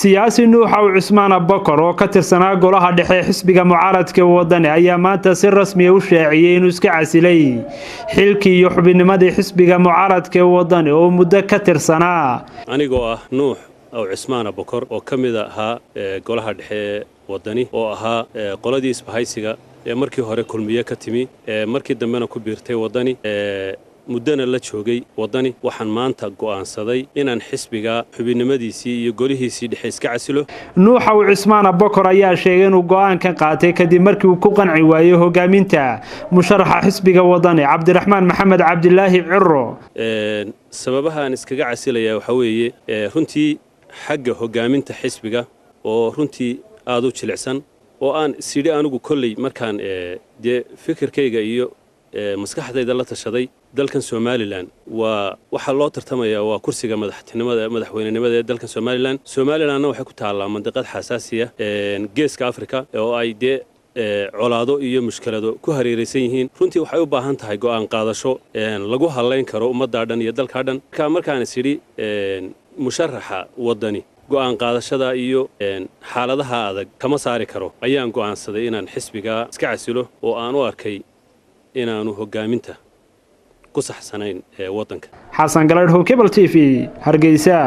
siyaasi nuux cusmaan abakar oo ka tirsanaa golaha dhexe xisbiga mucaaradka wadani ayaa maanta si rasmi ah u shaaciyay inuu iska casilay xilkii iyo xubinnimadii xisbiga mucaaradka wadani oo muddo ka tirsanaa. anigoo ah nuux cusmaan abakar oo ka mid ahaa golaha dhexe wadani oo ahaa qoladii isbahaysiga markii hore kulmiye ka timi markii dambena ku biirtay wadani muddana la joogay wadani waxaan maanta go'aansaday inaan xisbiga xubinnimadiisii iyo golihiisii dhexe iska casilo. nuux cusmaan abakar ayaa sheegay inuu go'aan ka qaatay kadib markii uu ku qanci waayay hogaaminta musharaxa xisbiga wadani cabdiraxmaan maxamed cabdilaahi ciro. sababaha aan iskaga casilayaa waxa weeye runtii xagga hogaaminta xisbiga oo runtii aad u jilicsan oo aan sidii anigu kolley markaan dee fikirkayga iyo maskaxdayda la tashaday dalkan Somaliland waxa loo tartamayaa waa kursiga madaxweynenimada ee dalkan Somalilandna waxay ku taallaa mandiqad xasaasiya geeska Afrika oo ay dee colaado iyo mushkilado ku hareeraysan yihiin. runtii waxay u baahan tahay go'aan qaadasho lagu haleyn karo ummadda dhan iyo dalka dhan. markaan sidii musharaxa wadani go'aan qaadashada iyo xaaladaha adag kama saari karo ayaan go'aansaday inaan xisbiga iska casilo oo aan u arkay inaanu hogaaminta ku saxsanayn wadanka. xasan galadho Cable TV Hargeysa.